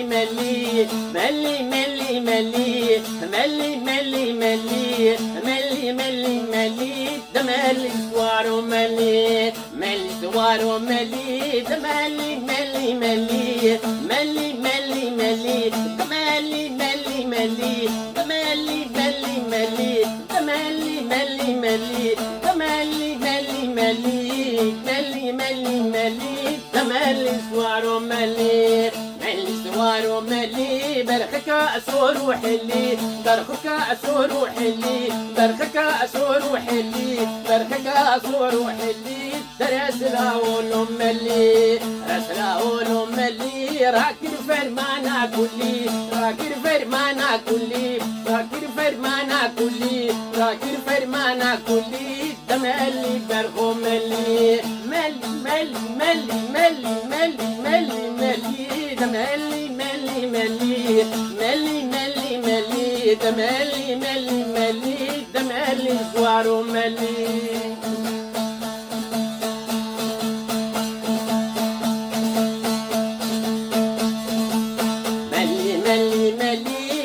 ملي ملي ملي ملي ملي ملي ملي ملي ملي ملي دملي سوارو ملي ملي سوارو ملي دملي ملي ملي ملي ملي ملي دملي ملي ملي دملي ملي ملي دملي ملي ملي دملي ملي ملي ملي ملي ملي دملي سوارو ملي ملي سوارو ملي برخك أسور وحلي برخك أسور وحلي برخك أسور وحلي برخك أسور وحلي درس الأول ملي درس الأول ملي راكر فرمانا كلي راكر فرمانا كلي راكر فرمانا كلي راكر فرمانا كلي دملي برخو ملي ملي ملي ملي ملي ملي ملي ملي دملي ملي ملي ملي ملي ملي دملي ملي ملي دملي سوارو ملي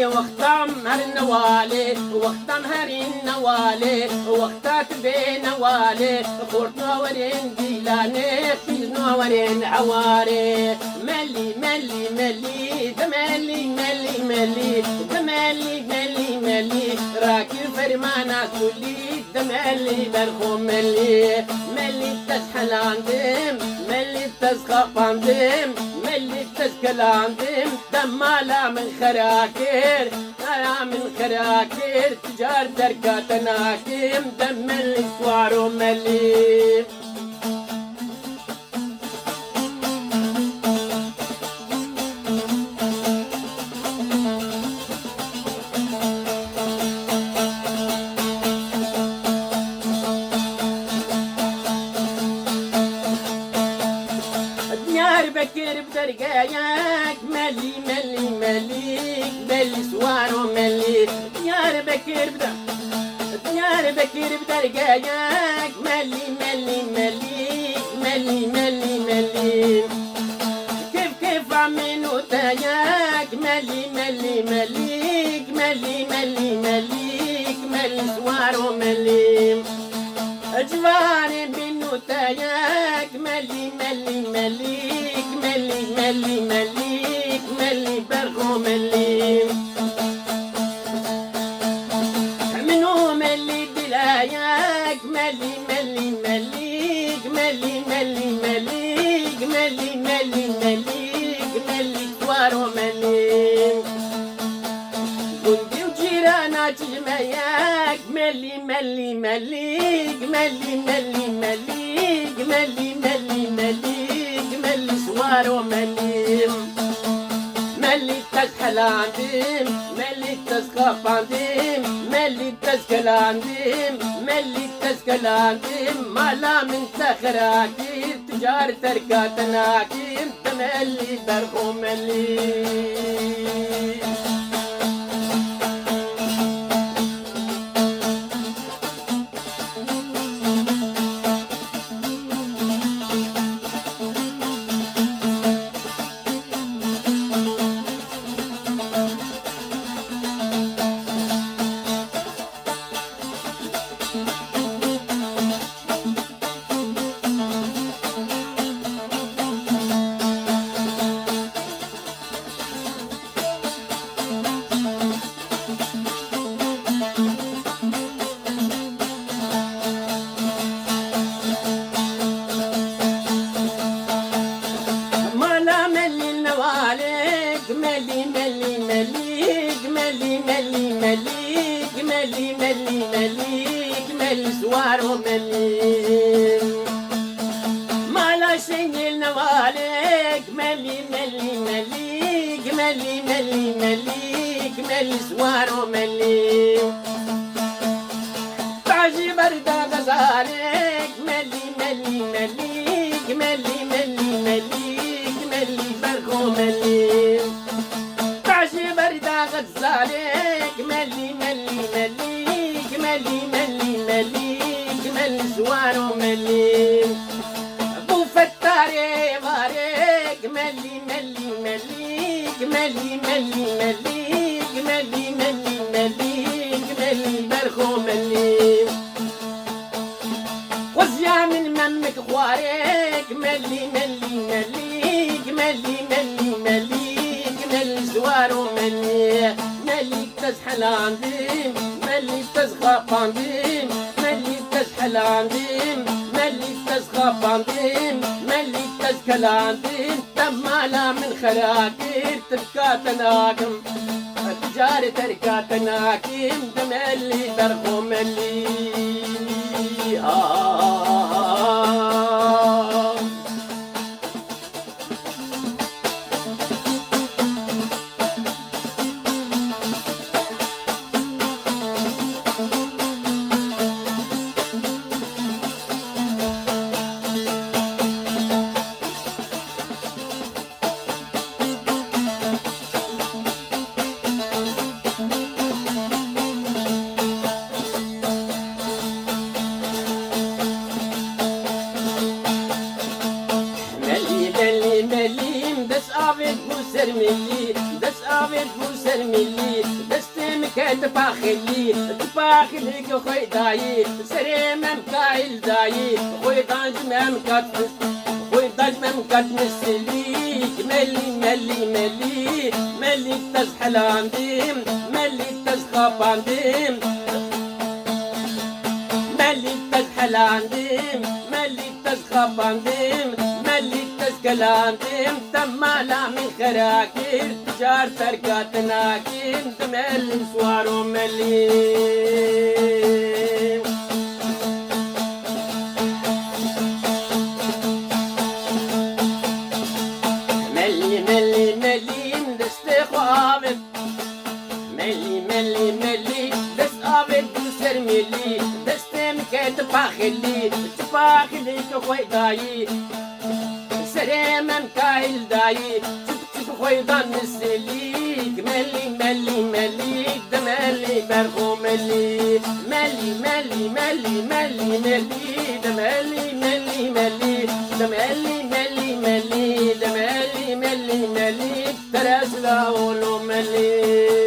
وقت مهر النوالي وقت مهر النوالي وقتات بين والي خورت نورين ديلاني في نورين عواري ملي ملي ملي دملي ملي ملي دملي ملي ملي راكي فرمانا كلي دملي برخو ملي ملي تسحل عندهم ملي تسخف عندهم ملي تسكل عندهم دمالا من خراكير أنا من خراكير تجار دركا تناكيم دم السوار ملي بكير بدرقاياك ملي ملي ملي ملي سوارو ملي يا بكير يا بكير بدرقاياك ملي ملي ملي ملي ملي ملي كيف كيف عملوا تاياك ملي ملي ملي ملي ملي ملي ملي سوارو ملي أجواري بنو تاياك ملي ملي مليك ملي ملي مليك ملي برغو ملي منو ملي بلاياك ملي ملي مليك ملي ملي مليك ملي ملي مليك ملي توارو ملي قندي وجيرانا تجمعياك ملي ملي مليك ملي ملي مليك ملي ملي مليك ملي سوارو ملي ملي تسحل عندهم ملي تسقف عندهم ملي تسكل عندهم ملي تسكل عندهم مالا من سخراكي تجار تركا تناكيم تملي برخو ملي ملي ملي مليك ملي ملي مليك ملي ملي مليك ملي سوارو ملي مالا شنجل نواليك ملي ملي مليك ملي ملي مليك ملي سوارو ملي تعجي بردا غزالك ملي ملي مليك ملي ملي مليك ملي برخو ملي غزالك ملي ملي مليك ملي ملي مليك ملي سوارو ملي ابو فتاري بارك ملي ملي مليك ملي ملي ملي ملي ملي ملي ملي برخو ملي وزيا من ممك خواريك ملي ملي ملي ملي ملي ملي ملي زوارو ملي ملي تزحل عندي ملي تزخاف عندي ملي تزحل عندي ملي تزخاف عندي ملي تزكل عندي تمالا من خراكير تبكى تناكم تجاري تركات تناكم دملي درخو ملي تباخلي تباخلي خوي داي سري ممكايل داي خوي دانج ممكات خوي دانج ممكات نسلي ملي ملي ملي ملي تزحل عندي ملي تزخاف عندي ملي تزحل عندي ملي تزخاف عندي ملي تزكل عندي تمالا من خراكير تجار تركات ناكين تملي سوارو ملي ملي ملي ملي دستي خوابك ملي ملي ملي دست آبك دوسر ملي دستي مكي تباخلي تباخلي كخوي داي سريمن كايل داي تبتك خويضان نسليك ملي ملي ملي دملي برخو ملي ملي ملي ملي ملي ملي دملي ملي ملي دملي ملي ملي دملي ملي ملي تراسلا ولو ملي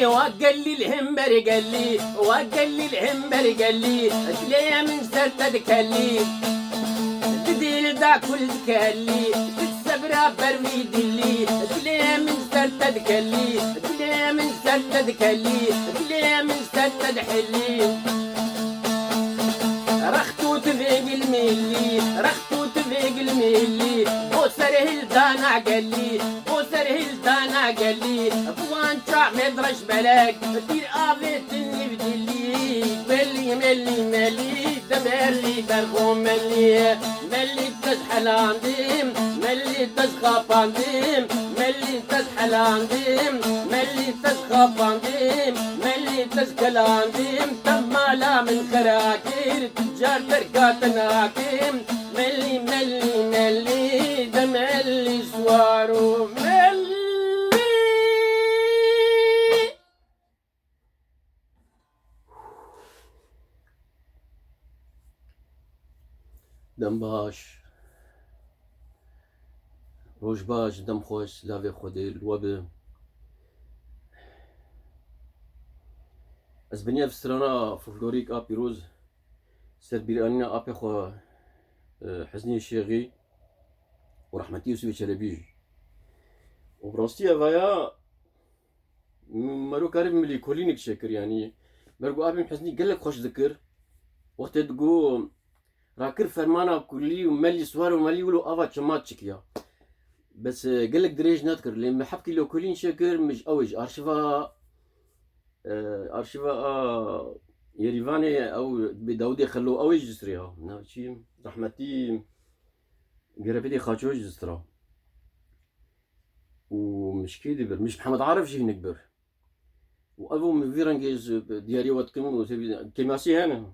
وقال لي الهمبر قال لي وقال لي الهمبر قال لي تلاقي من سرتد كلي تدير دا كل كلي تتسبرا برمي دلي تلاقي من سرتد كلي تلاقي من سرتد كلي تلاقي من سرتد حلي رختو تفيق الميلي رختو تفيق الميلي بوسره الدانا قال لي بوسره الدانا قال لي بوان شاع مدرش بلاك دير آفيت النبدلي ملي ملي ملي دملي برخو ملي ملي تزحل عندي ملي تزخاف عندي ملي تزحل عندي ملي تزخاف عندي ملي تزكل عندي تمالا من خراكير تجار تركات ناكيم ملي ملي ملي دملي سوارو ملي دم باش روش باش دم خوش لاوی خودی الوبه از بنیه فسترانا فولکلوریک آبی روز سر بیرانینا آبی خو حزنی شیغی و رحمتی یوسف چلبیج و براستی اویا مرو کارم ملی کلینک شکر یعنی مرگو آبیم حزنی گلک خوش ذکر وقت تقو راكر فرمانا كلي وملي سوار وملي ولو افا شمات شكيا بس قالك دريج نذكر لما حبكي لو كلين شكر مش اوج ارشيفا يريفاني او بداودي خلو اوج جسريها ناشي رحمتي قرابتي خاچوج جسرا ومش كيدبر مش محمد عارف شي نكبر وابو مفيرنجيز دياري واتكم كيماسي هنا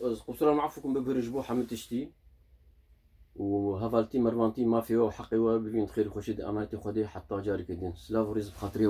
قصرا معفكم ببرجبو حمد تشتي وهافالتي مرفانتي ما فيه وحقي وبين خير خوشي أمانتي خدي حتى جاري كدين سلاف رزق خاطري